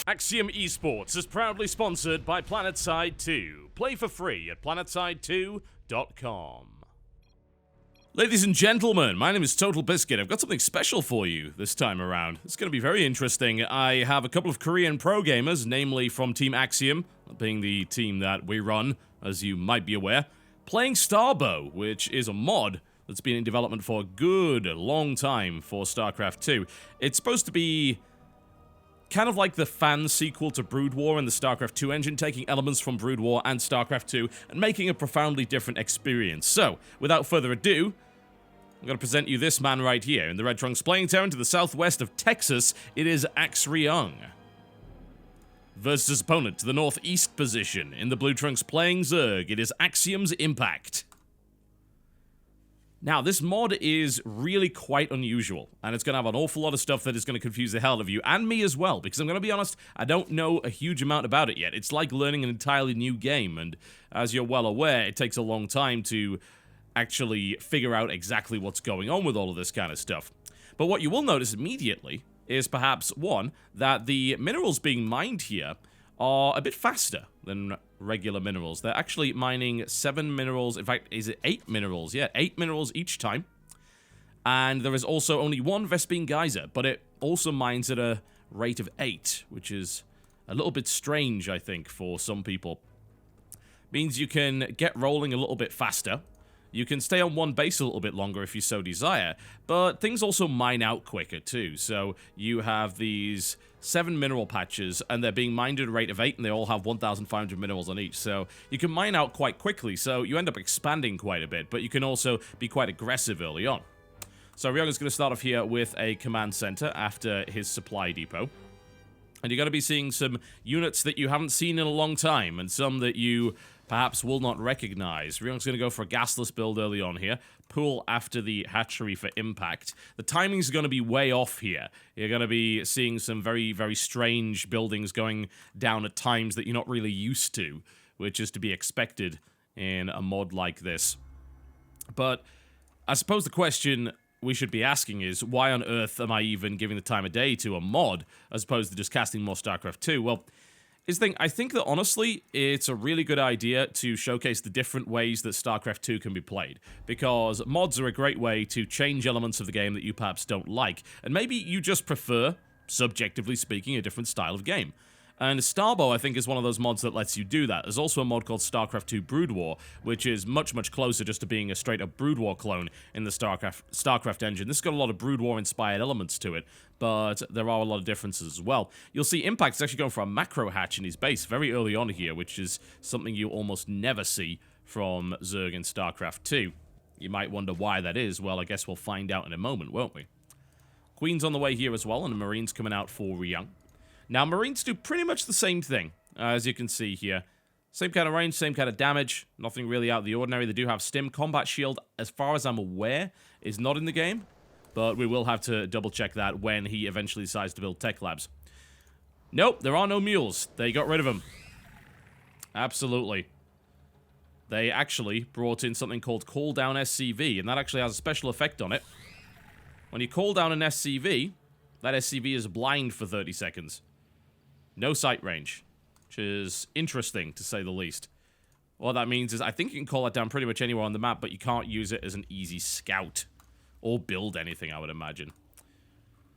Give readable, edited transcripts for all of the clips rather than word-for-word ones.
Axiom Esports is proudly sponsored by PlanetSide 2. Play for free at planetside2.com. Ladies and gentlemen, my name is Total Biscuit. I've got something special for you this time around. It's going to be very interesting. I have a couple of Korean pro gamers, namely from Team Axiom, being the team that we run, as you might be aware, playing Starbow, which is a mod that's been in development for a good long time for Starcraft 2. It's supposed to be kind of like the fan sequel to Brood War in the Starcraft 2 engine, taking elements from Brood War and Starcraft 2 and making a profoundly different experience. So, without further ado, I'm going to present you this man right here. In the Red Trunks playing town to the southwest of Texas, it is Ax.Ryung. Versus his opponent to the northeast position. In the Blue Trunks playing Zerg, it is Ax.Impact. Now, this mod is really quite unusual, and it's going to have an awful lot of stuff that is going to confuse the hell out of you, and me as well, because I'm going to be honest, I don't know a huge amount about it yet. It's like learning an entirely new game, and as you're well aware, it takes a long time to actually figure out exactly what's going on with all of this kind of stuff. But what you will notice immediately is perhaps, one, that the minerals being mined here are a bit faster than regular minerals. They're actually mining 7 minerals. In fact, is it 8 minerals? Yeah, 8 minerals each time. And there is also only one Vespene Geyser, but it also mines at a rate of 8, which is a little bit strange, I think, for some people. Means you can get rolling a little bit faster. You can stay on one base a little bit longer if you so desire, but things also mine out quicker too. So you have these 7 mineral patches, and they're being mined at a rate of 8, and they all have 1,500 minerals on each. So you can mine out quite quickly, so you end up expanding quite a bit, but you can also be quite aggressive early on. So Ryung is going to start off here with a command center after his supply depot. And you're going to be seeing some units that you haven't seen in a long time, and some that you perhaps will not recognize. Ryung's going to go for a gasless build early on here. Pool after the hatchery for impact. The timing's going to be way off here. You're going to be seeing some very, very strange buildings going down at times that you're not really used to, which is to be expected in a mod like this. But I suppose the question we should be asking is, why on earth am I even giving the time of day to a mod as opposed to just casting more StarCraft 2? Well, here's the thing, I think that honestly, it's a really good idea to showcase the different ways that StarCraft 2 can be played, because mods are a great way to change elements of the game that you perhaps don't like, and maybe you just prefer, subjectively speaking, a different style of game. And Starbow, I think, is one of those mods that lets you do that. There's also a mod called Starcraft 2 Brood War, which is much, much closer just to being a straight-up Brood War clone in the Starcraft engine. This has got a lot of Brood War-inspired elements to it, but there are a lot of differences as well. You'll see Impact's actually going for a macro hatch in his base very early on here, which is something you almost never see from Zerg in Starcraft 2. You might wonder why that is. Well, I guess we'll find out in a moment, won't we? Queen's on the way here as well, and the Marine's coming out for Ryung. Now, Marines do pretty much the same thing, as you can see here. Same kind of range, same kind of damage, nothing really out of the ordinary. They do have Stim. Combat Shield, as far as I'm aware, is not in the game, but we will have to double-check that when he eventually decides to build Tech Labs. Nope, there are no mules. They got rid of them. Absolutely. They actually brought in something called Call Down SCV, and that actually has a special effect on it. When you call down an SCV, that SCV is blind for 30 seconds. No sight range, which is interesting, to say the least. What that means is I think you can call it down pretty much anywhere on the map, but you can't use it as an easy scout. Or build anything, I would imagine.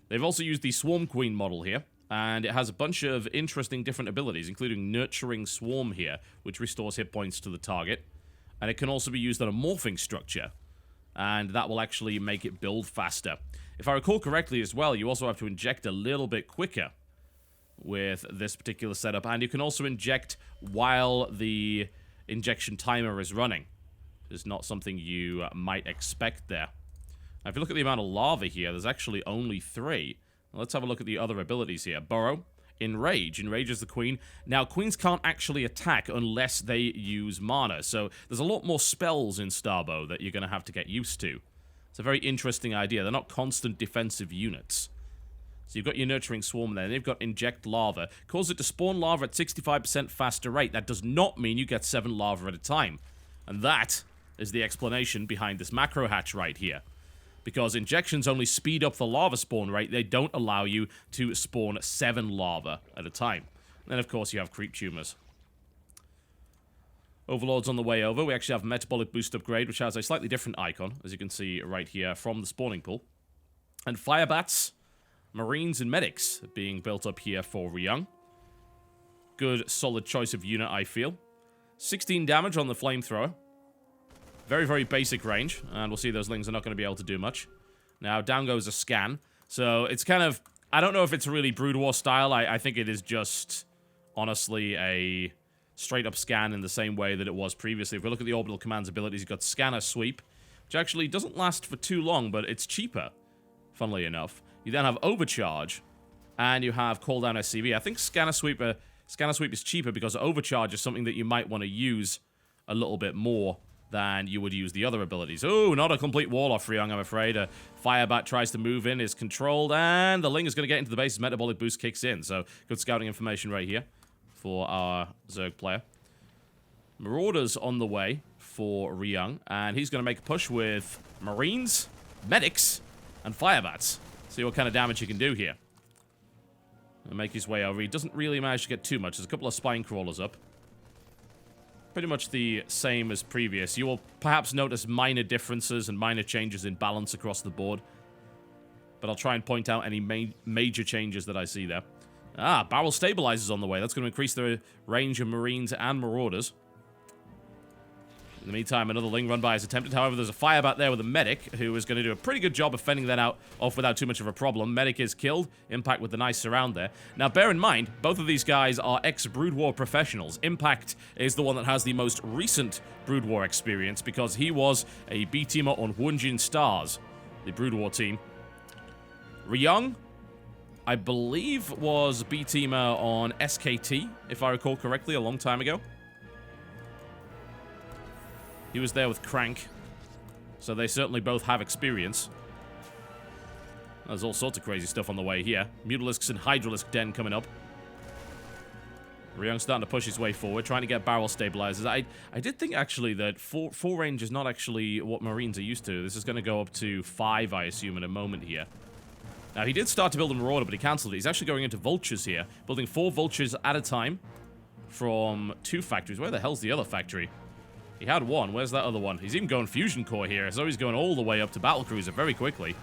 They've also used the Swarm Queen model here, and it has a bunch of interesting different abilities, including Nurturing Swarm here, which restores hit points to the target. And it can also be used on a morphing structure, and that will actually make it build faster. If I recall correctly as well, you also have to inject a little bit quicker with this particular setup, and you can also inject while the injection timer is running. It's not something you might expect there. Now, if you look at the amount of lava here, there's actually only 3. Now, let's have a look at the other abilities here. Burrow, Enrage. Enrage is the queen. Now, queens can't actually attack unless they use mana, so there's a lot more spells in Starbow that you're going to have to get used to. It's a very interesting idea. They're not constant defensive units. So you've got your Nurturing Swarm there, and they've got Inject Lava. Cause it to spawn lava at 65% faster rate. That does not mean you get 7 lava at a time. And that is the explanation behind this macro hatch right here. because injections only speed up the lava spawn rate. They don't allow you to spawn 7 lava at a time. And then, of course, you have creep tumors. Overlord's on the way over. We actually have Metabolic Boost Upgrade, which has a slightly different icon, as you can see right here from the spawning pool. And Firebats, Marines, and Medics being built up here for Ryung. Good, solid choice of unit, I feel. 16 damage on the Flamethrower. Very, very basic range, and we'll see those Lings are not going to be able to do much. Now, down goes a Scan. So, it's kind of... I don't know if it's really Brood War style. I think it is just, honestly, a straight-up scan in the same way that it was previously. If we look at the Orbital Command's abilities, you've got Scanner Sweep, which actually doesn't last for too long, but it's cheaper, funnily enough. You then have Overcharge, and you have Call Down SCV. I think Scanner Sweep is cheaper because Overcharge is something that you might want to use a little bit more than you would use the other abilities. Oh, not a complete wall off Ryung, I'm afraid. Firebat tries to move in, is controlled, and the Ling is going to get into the base as Metabolic Boost kicks in. So, good scouting information right here for our Zerg player. Marauders on the way for Ryung, and he's going to make a push with Marines, Medics, and Firebats. See what kind of damage he can do here. And make his way over. He doesn't really manage to get too much. There's a couple of Spine Crawlers up. Pretty much the same as previous. You will perhaps notice minor differences and minor changes in balance across the board. But I'll try and point out any major changes that I see there. Ah, Barrel Stabilizers on the way. That's going to increase the range of Marines and Marauders. In the meantime, another Ling run by is attempted. However, there's a Firebat there with a Medic, who is going to do a pretty good job of fending that off without too much of a problem. Medic is killed. Impact with the nice surround there. Now, bear in mind, both of these guys are ex-Brood War professionals. Impact is the one that has the most recent Brood War experience, because he was a B-teamer on Wunjin Stars, the Brood War team. Ryung, I believe, was B-teamer on SKT, if I recall correctly, a long time ago. He was there with Crank, so they certainly both have experience. There's all sorts of crazy stuff on the way here. Mutalisks and Hydralisk Den coming up. Ryung's starting to push his way forward, trying to get barrel stabilizers. I did think, actually, that 4 range is not actually what Marines are used to. This is going to go up to 5, I assume, in a moment here. Now, he did start to build a Marauder, but he cancelled it. He's actually going into Vultures here, building 4 Vultures at a time from 2 factories. Where the hell's the other factory? He had 1. Where's that other one? He's even going Fusion Core here, so he's going all the way up to Battlecruiser very quickly.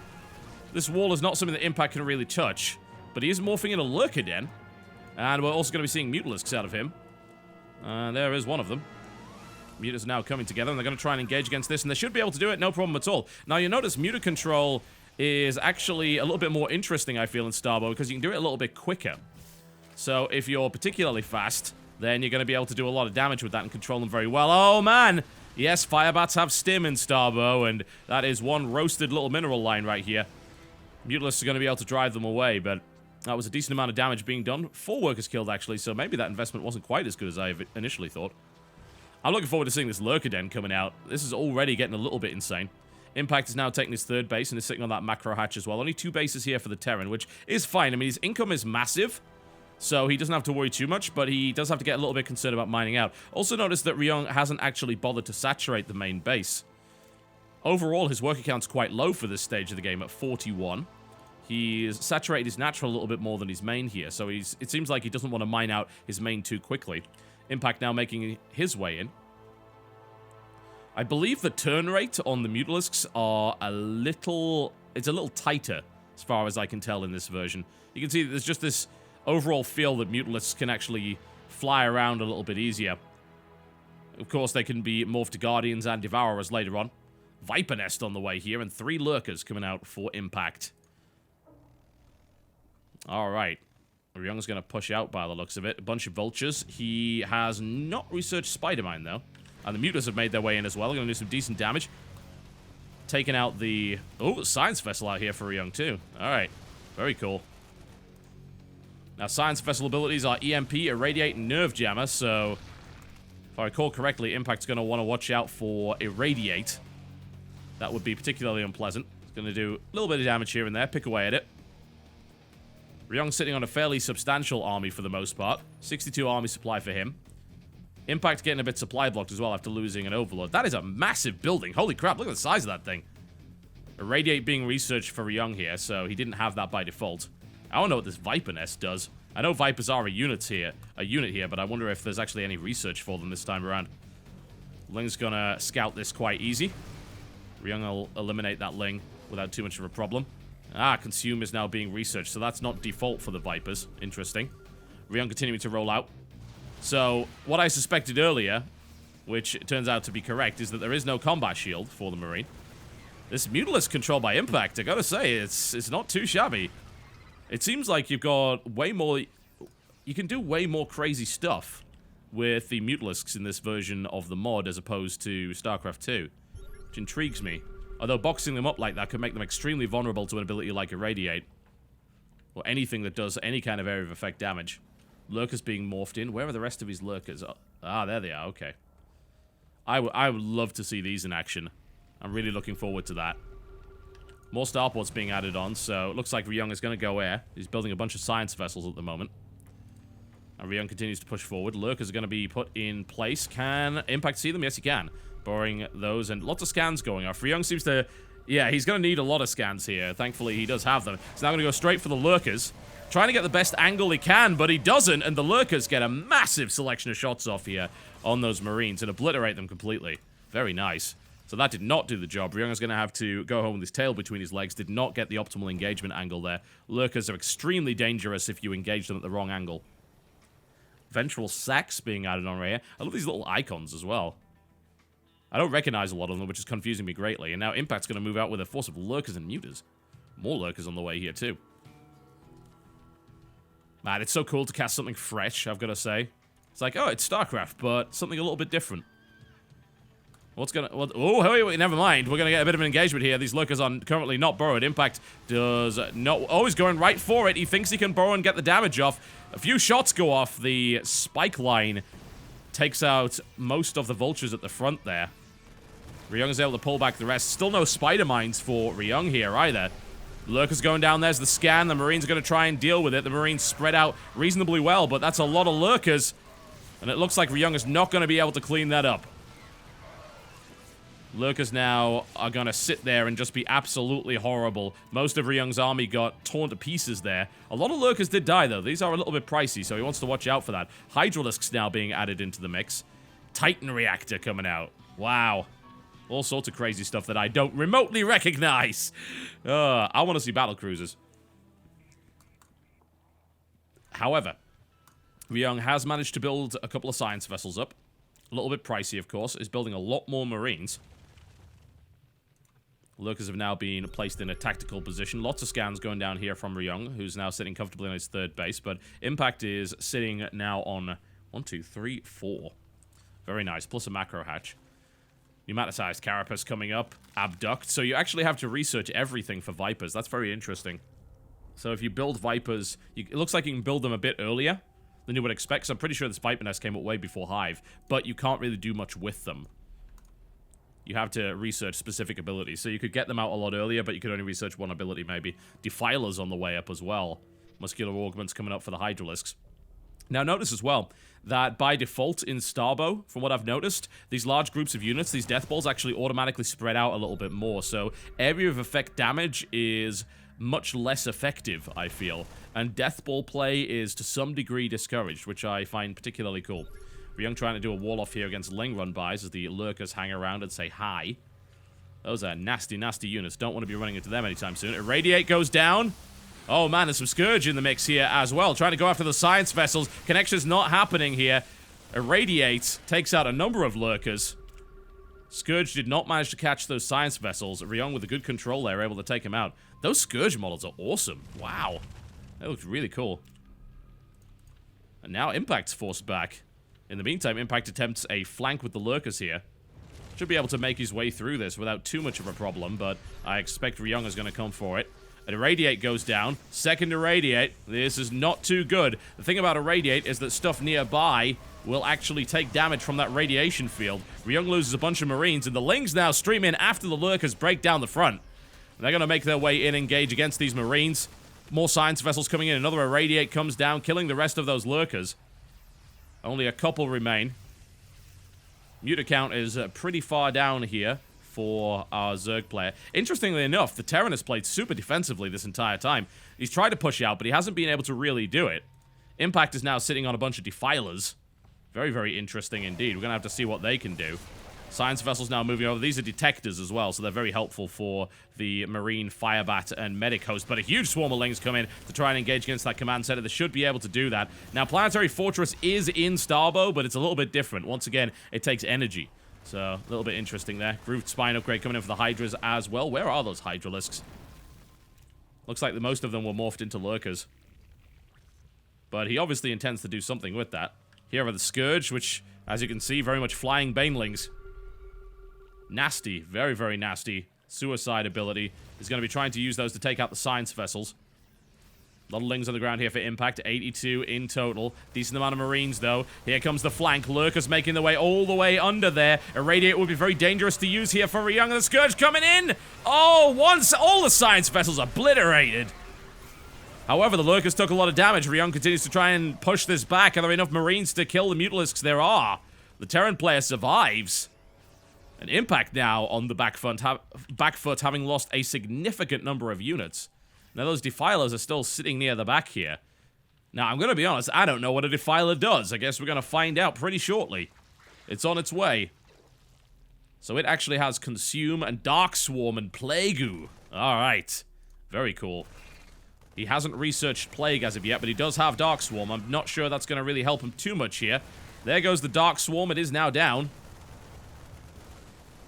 This wall is not something that Impact can really touch, but he is morphing into Lurker Den, and we're also going to be seeing Mutalisks out of him. And there is one of them. Mutas are now coming together, and they're going to try and engage against this, and they should be able to do it, no problem at all. Now, you notice Muta control is actually a little bit more interesting, I feel, in Starbow, because you can do it a little bit quicker. So, if you're particularly fast, then you're going to be able to do a lot of damage with that and control them very well. Oh, man! Yes, Firebats have stim in Starbow, and that is one roasted little mineral line right here. Mutalisks are going to be able to drive them away, but that was a decent amount of damage being done. 4 workers killed, actually, so maybe that investment wasn't quite as good as I initially thought. I'm looking forward to seeing this Lurker Den coming out. This is already getting a little bit insane. Impact is now taking his 3rd base and is sitting on that macro hatch as well. Only 2 bases here for the Terran, which is fine. I mean, his income is massive, so he doesn't have to worry too much, but he does have to get a little bit concerned about mining out. Also notice that Ryung hasn't actually bothered to saturate the main base. Overall, his worker count's quite low for this stage of the game at 41. He's saturated his natural a little bit more than his main here, so it seems like he doesn't want to mine out his main too quickly. Impact now making his way in. I believe the turn rate on the Mutalisks are it's a little tighter, as far as I can tell in this version. You can see that there's just this overall feel that Mutalisks can actually fly around a little bit easier. Of course, they can be morphed to Guardians and Devourers later on. Viper Nest on the way here, and 3 Lurkers coming out for Impact. Alright. Ryung's going to push out by the looks of it. A bunch of Vultures. He has not researched Spider Mine, though. And the Mutas have made their way in as well. They're going to do some decent damage. Taking out the... Oh, Science Vessel out here for Ryung, too. Alright. Very cool. Now, Science Vessel abilities are EMP, Irradiate, and Nerve Jammer, so if I recall correctly, Impact's going to want to watch out for Irradiate. That would be particularly unpleasant. It's going to do a little bit of damage here and there, pick away at it. Ryung's sitting on a fairly substantial army for the most part. 62 army supply for him. Impact getting a bit supply blocked as well after losing an Overlord. That is a massive building. Holy crap, look at the size of that thing. Irradiate being researched for Ryung here, so he didn't have that by default. I don't know what this Viper nest does. I know Vipers are a unit here, but I wonder if there's actually any research for them this time around. Ling's gonna scout this quite easy. Ryung will eliminate that Ling without too much of a problem. Ah, Consume is now being researched, so that's not default for the Vipers. Interesting. Ryung continuing to roll out. So, what I suspected earlier, which turns out to be correct, is that there is no combat shield for the Marine. This Mutalisk controlled by Impact, I gotta say, it's not too shabby. It seems like you've got way more... You can do way more crazy stuff with the Mutalisks in this version of the mod as opposed to StarCraft 2, which intrigues me. Although boxing them up like that could make them extremely vulnerable to an ability like Irradiate, or anything that does any kind of area of effect damage. Lurkers being morphed in. Where are the rest of his Lurkers? Ah, there they are, okay. I would love to see these in action. I'm really looking forward to that. More starports being added on, so it looks like Ryung is going to go air. He's building a bunch of science vessels at the moment. And Ryung continues to push forward. Lurkers are going to be put in place. Can Impact see them? Yes, he can. Borrowing those, and lots of scans going off. Ryung seems to... Yeah, he's going to need a lot of scans here. Thankfully, he does have them. He's now going to go straight for the Lurkers. Trying to get the best angle he can, but he doesn't, and the Lurkers get a massive selection of shots off here on those Marines and obliterate them completely. Very nice. So that did not do the job. Ryung is going to have to go home with his tail between his legs. Did not get the optimal engagement angle there. Lurkers are extremely dangerous if you engage them at the wrong angle. Ventral Sacs being added on right here. I love these little icons as well. I don't recognize a lot of them, which is confusing me greatly. And now Impact's going to move out with a force of Lurkers and Muters. More Lurkers on the way here, too. Man, it's so cool to cast something fresh, I've got to say. It's like, oh, it's StarCraft, but something a little bit different. What's gonna... oh, wait, never mind. We're gonna get a bit of an engagement here. These Lurkers are currently not borrowed. Impact does not... Oh, he's going right for it. He thinks he can borrow and get the damage off. A few shots go off. The spike line takes out most of the vultures at the front there. Ryung is able to pull back the rest. Still no spider mines for Ryung here either. Lurkers going down. There's the scan. The Marines are going to try and deal with it. The Marines spread out reasonably well, but that's a lot of Lurkers. And it looks like Ryung is not going to be able to clean that up. Lurkers now are going to sit there and just be absolutely horrible. Most of Ryung's army got torn to pieces there. A lot of Lurkers did die, though. These are a little bit pricey, so he wants to watch out for that. Hydralisks now being added into the mix. Titan Reactor coming out. Wow. All sorts of crazy stuff that I don't remotely recognize. I want to see battle cruisers. However, Ryung has managed to build a couple of science vessels up. A little bit pricey, of course. Is building a lot more Marines. Lurkers have now been placed in a tactical position. Lots of scans going down here from Ryung, who's now sitting comfortably on his third base. But Impact is sitting now on 1, 2, 3, 4. Very nice. Plus a macro hatch. Pneumaticized carapace coming up. Abduct. So you actually have to research everything for Vipers. That's very interesting. So if you build Vipers, it looks like you can build them a bit earlier than you would expect. So I'm pretty sure this Viper nest came up way before Hive. But you can't really do much with them. You have to research specific abilities. So you could get them out a lot earlier, but you could only research one ability maybe. Defilers on the way up as well. Muscular augments coming up for the Hydralisks. Now notice as well that by default in Starbow, from what I've noticed, these large groups of units, these death balls actually automatically spread out a little bit more. So area of effect damage is much less effective, I feel. And death ball play is to some degree discouraged, which I find particularly cool. Ryung trying to do a wall off here against Ling run-bys as the Lurkers hang around and say hi. Those are nasty, nasty units. Don't want to be running into them anytime soon. Irradiate goes down. Oh man, there's some Scourge in the mix here as well. Trying to go after the science vessels. Connection's not happening here. Irradiate takes out a number of Lurkers. Scourge did not manage to catch those science vessels. Ryung with a good control there, able to take him out. Those Scourge models are awesome. Wow. That looks really cool. And now Impact's forced back. In the meantime, Impact attempts a flank with the Lurkers here. Should be able to make his way through this without too much of a problem, but I expect Ryung is going to come for it. An Irradiate goes down. Second Irradiate. This is not too good. The thing about Irradiate is that stuff nearby will actually take damage from that radiation field. Ryung loses a bunch of Marines, and the Lings now stream in after the Lurkers break down the front. They're going to make their way in, engage against these Marines. More science vessels coming in. Another Irradiate comes down, killing the rest of those Lurkers. Only a couple remain. Muta count is pretty far down here for our Zerg player. Interestingly enough, the Terran has played super defensively this entire time. He's tried to push out, but he hasn't been able to really do it. Impact is now sitting on a bunch of Defilers. Very, very interesting indeed. We're going to have to see what they can do. Science vessels now moving over. These are detectors as well, so they're very helpful for the Marine, Firebat, and Medic host. But a huge swarm of Lings come in to try and engage against that command center. They should be able to do that. Now, Planetary Fortress is in Starbow, but it's a little bit different. Once again, it takes energy. So, a little bit interesting there. Grooved Spine upgrade coming in for the Hydras as well. Where are those Hydralisks? Looks like the most of them were morphed into Lurkers. But he obviously intends to do something with that. Here are the Scourge, which, as you can see, very much flying Banelings. Nasty. Very, very nasty. Suicide ability. He's going to be trying to use those to take out the Science Vessels. A lot of Lings on the ground here for Impact. 82 in total. Decent amount of Marines, though. Here comes the flank. Lurkers making their way all the way under there. Irradiate would be very dangerous to use here for Ryung. And the Scourge coming in! Oh, once all the Science Vessels obliterated. However, the Lurkers took a lot of damage. Ryung continues to try and push this back. Are there enough Marines to kill the Mutalisks? There are. The Terran player survives. And Impact now on the back foot, having lost a significant number of units. Now, those Defilers are still sitting near the back here. Now, I'm going to be honest, I don't know what a Defiler does. I guess we're going to find out pretty shortly. It's on its way. So it actually has Consume and Dark Swarm and Plague. Alright. Very cool. He hasn't researched Plague as of yet, but he does have Dark Swarm. I'm not sure that's going to really help him too much here. There goes the Dark Swarm. It is now down.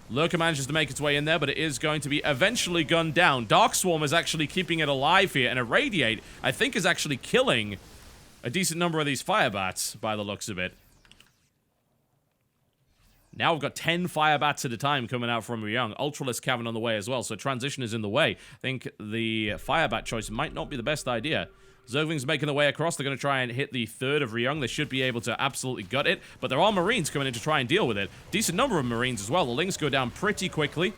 Lurker manages to make its way in there, but it is going to be eventually gunned down. Dark Swarm is actually keeping it alive here, and Irradiate, I think, is actually killing a decent number of these Firebats, by the looks of it. Now we've got 10 Firebats at a time coming out from Ryung. Ultralisk Cavern on the way as well, so transition is in the way. I think the Firebat choice might not be the best idea. Zerglings making their way across. They're going to try and hit the third of Ryung. They should be able to absolutely gut it. But there are Marines coming in to try and deal with it. Decent number of Marines as well. The Lings go down pretty quickly.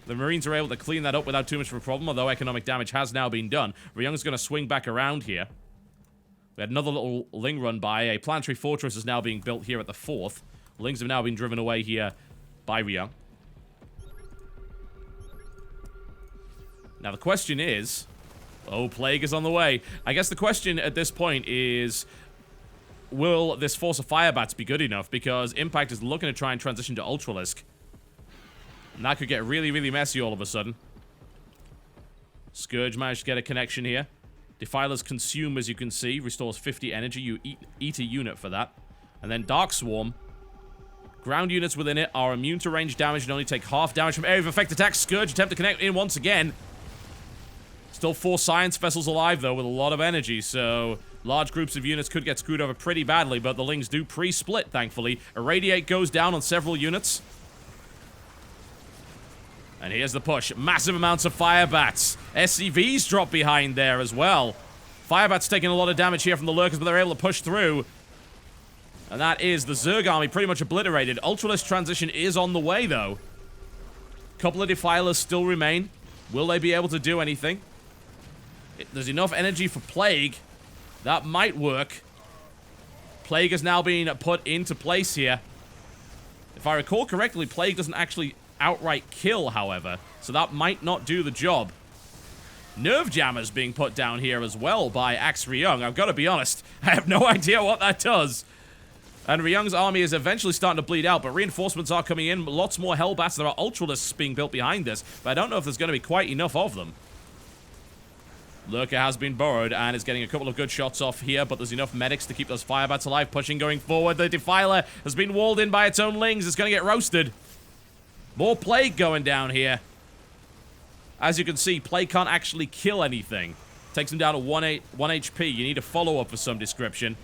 The Marines are able to clean that up without too much of a problem, although economic damage has now been done. Ryung's going to swing back around here. We had another little Ling run by. A Planetary Fortress is now being built here at the 4th. Lings have now been driven away here by Ryung. Now the question is... Oh, Plague is on the way. I guess the question at this point is, will this force of Firebats be good enough? Because Impact is looking to try and transition to Ultralisk. And that could get really, really messy all of a sudden. Scourge managed to get a connection here. Defilers Consume, as you can see, restores 50 energy. You eat a unit for that. And then Dark Swarm. Ground units within it are immune to range damage and only take half damage from area of effect attacks. Scourge attempt to connect in once again. Still 4 Science Vessels alive, though, with a lot of energy, so large groups of units could get screwed over pretty badly, but the Lings do pre-split, thankfully. Irradiate goes down on several units. And here's the push. Massive amounts of Firebats. SCVs drop behind there as well. Firebats taking a lot of damage here from the Lurkers, but they're able to push through. And that is the Zerg army pretty much obliterated. Ultralisk transition is on the way, though. Couple of Defilers still remain. Will they be able to do anything? There's enough energy for Plague. That might work. Plague is now being put into place here. If I recall correctly, Plague doesn't actually outright kill, however. So that might not do the job. Nerve Jammers being put down here as well by Ax.Ryung. I've got to be honest, I have no idea what that does. And Ryung's army is eventually starting to bleed out, but reinforcements are coming in. Lots more Hellbats. There are Ultralisks being built behind this, but I don't know if there's going to be quite enough of them. Lurker has been borrowed and is getting a couple of good shots off here, but there's enough medics to keep those Firebats alive. Pushing going forward. The Defiler has been walled in by its own Lings. It's going to get roasted. More Plague going down here. As you can see, Plague can't actually kill anything. Takes him down to 1 HP. You need a follow-up of some description.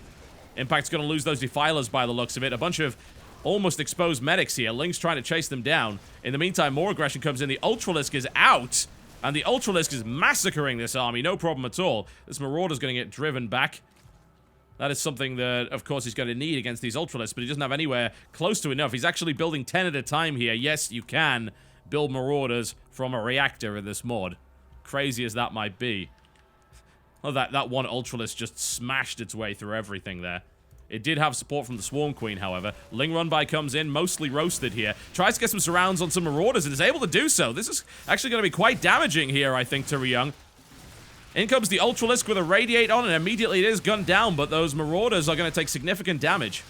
Impact's going to lose those Defilers by the looks of it. A bunch of almost exposed medics here. Ling's trying to chase them down. In the meantime, more aggression comes in. The Ultralisk is out. And the Ultralisk is massacring this army, no problem at all. This Marauder's going to get driven back. That is something that, of course, he's going to need against these Ultralisks, but he doesn't have anywhere close to enough. He's actually building 10 at a time here. Yes, you can build Marauders from a reactor in this mod. Crazy as that might be. Oh, that one Ultralisk just smashed its way through everything there. It did have support from the Swarm Queen, however. Ling Runby comes in, mostly roasted here. Tries to get some surrounds on some Marauders and is able to do so. This is actually going to be quite damaging here, I think, to Ryung. In comes the Ultralisk with a Radiate on, and immediately it is gunned down, but those Marauders are going to take significant damage.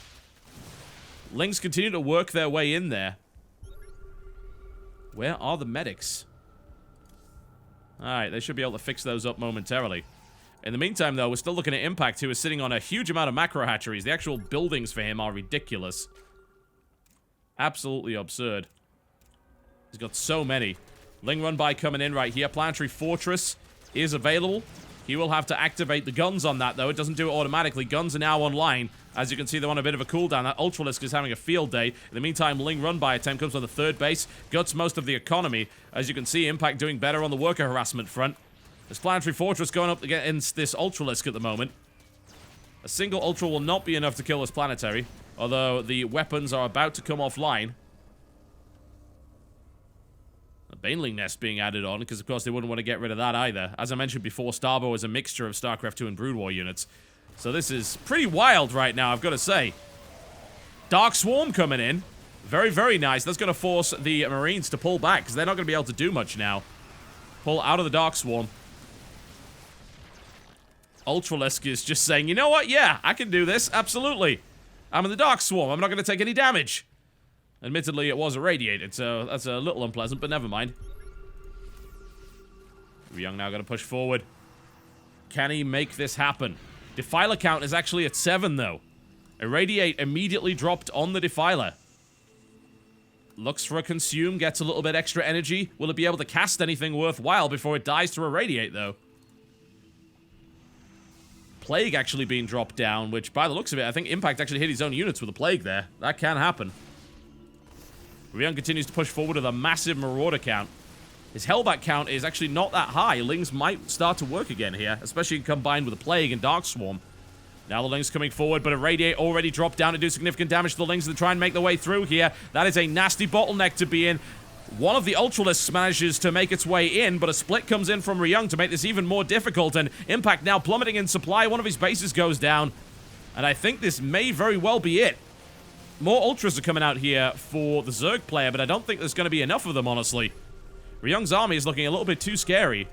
Lings continue to work their way in there. Where are the medics? Alright, they should be able to fix those up momentarily. In the meantime, though, we're still looking at Impact, who is sitting on a huge amount of macro hatcheries. The actual buildings for him are ridiculous. Absolutely absurd. He's got so many. Ling Runby coming in right here. Planetary Fortress is available. He will have to activate the guns on that, though. It doesn't do it automatically. Guns are now online. As you can see, they're on a bit of a cooldown. That Ultralisk is having a field day. In the meantime, Ling Runby attempt comes on the third base. Guts most of the economy. As you can see, Impact doing better on the worker harassment front. There's Planetary Fortress going up against this Ultralisk at the moment. A single Ultra will not be enough to kill this Planetary, although the weapons are about to come offline. The Baneling Nest being added on, because of course they wouldn't want to get rid of that either. As I mentioned before, Starbow is a mixture of StarCraft 2 and Brood War units. So this is pretty wild right now, I've got to say. Dark Swarm coming in. Very, very nice. That's going to force the Marines to pull back, because they're not going to be able to do much now. Pull out of the Dark Swarm. Ultralisk is just saying, you know what? Yeah, I can do this. Absolutely. I'm in the Dark Swarm. I'm not going to take any damage. Admittedly, it was irradiated, so that's a little unpleasant, but never mind. Ryung now going to push forward. Can he make this happen? Defiler count is actually at 7, though. Irradiate immediately dropped on the Defiler. Looks for a consume, gets a little bit extra energy. Will it be able to cast anything worthwhile before it dies to irradiate, though? Plague actually being dropped down, which by the looks of it, I think Impact actually hit his own units with a Plague there. That can happen. Ryung continues to push forward with a massive Marauder count. His Hellbat count is actually not that high. Lings might start to work again here, especially combined with a Plague and Dark Swarm. Now the Lings coming forward, but Irradiate already dropped down to do significant damage to the Lings to try and make their way through here. That is a nasty bottleneck to be in. One of the Ultralisks manages to make its way in, but a split comes in from Ryung to make this even more difficult, and Impact now plummeting in supply. One of his bases goes down, and I think this may very well be it. More Ultras are coming out here for the Zerg player, but I don't think there's going to be enough of them, honestly. Ryung's army is looking a little bit too scary.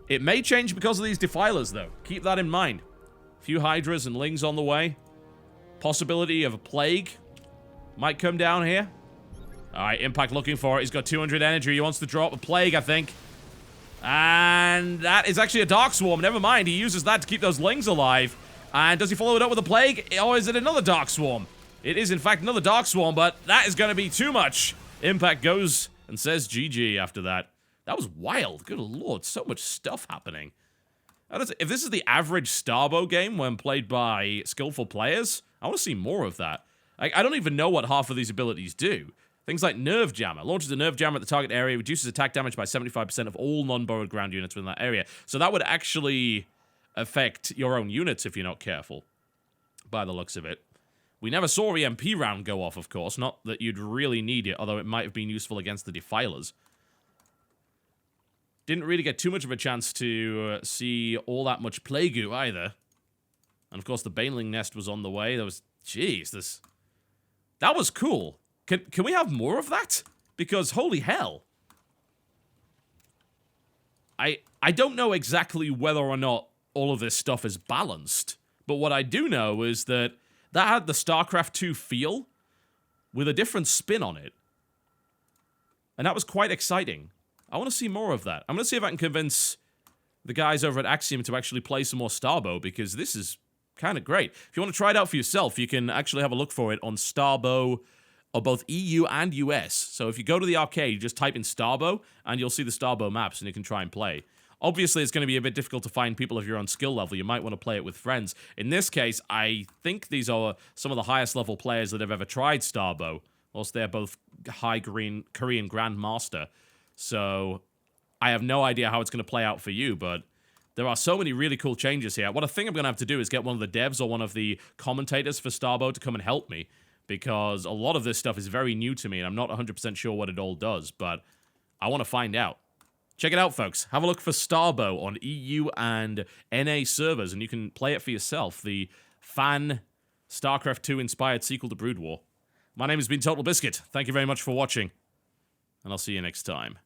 It may change because of these Defilers, though. Keep that in mind. A few Hydras and Lings on the way. Possibility of a Plague might come down here. Alright, Impact looking for it. He's got 200 energy. He wants to drop a Plague, I think. And that is actually a Dark Swarm. Never mind. He uses that to keep those Lings alive. And does he follow it up with a Plague? Or is it another Dark Swarm? It is, in fact, another Dark Swarm, but that is going to be too much. Impact goes and says GG after that. That was wild. Good lord, so much stuff happening. If this is the average Starbow game when played by skillful players, I want to see more of that. I don't even know what half of these abilities do. Things like Nerve Jammer. Launches a Nerve Jammer at the target area, reduces attack damage by 75% of all non-borrowed ground units within that area. So that would actually affect your own units if you're not careful, by the looks of it. We never saw EMP round go off, of course. Not that you'd really need it, although it might have been useful against the Defilers. Didn't really get too much of a chance to see all that much Plague either. And of course, the Baneling Nest was on the way. There was... Jeez, this... That was cool. Can we have more of that? Because, holy hell. I don't know exactly whether or not all of this stuff is balanced. But what I do know is that had the StarCraft 2 feel with a different spin on it. And that was quite exciting. I want to see more of that. I'm going to see if I can convince the guys over at Axiom to actually play some more Starbow, because this is kind of great. If you want to try it out for yourself, you can actually have a look for it on Starbow of both EU and US. So if you go to the arcade, you just type in Starbow, and you'll see the Starbow maps, and you can try and play. Obviously, it's going to be a bit difficult to find people of your own skill level. You might want to play it with friends. In this case, I think these are some of the highest level players that have ever tried Starbow. Whilst they're both high Korean Grandmaster. So I have no idea how it's going to play out for you, but there are so many really cool changes here. What I think I'm going to have to do is get one of the devs or one of the commentators for Starbow to come and help me, because a lot of this stuff is very new to me, and I'm not 100% sure what it all does, but I want to find out. Check it out, folks. Have a look for Starbow on EU and NA servers, and you can play it for yourself. The fan Starcraft 2 inspired sequel to Brood War. My name has been Total Biscuit. Thank you very much for watching, and I'll see you next time.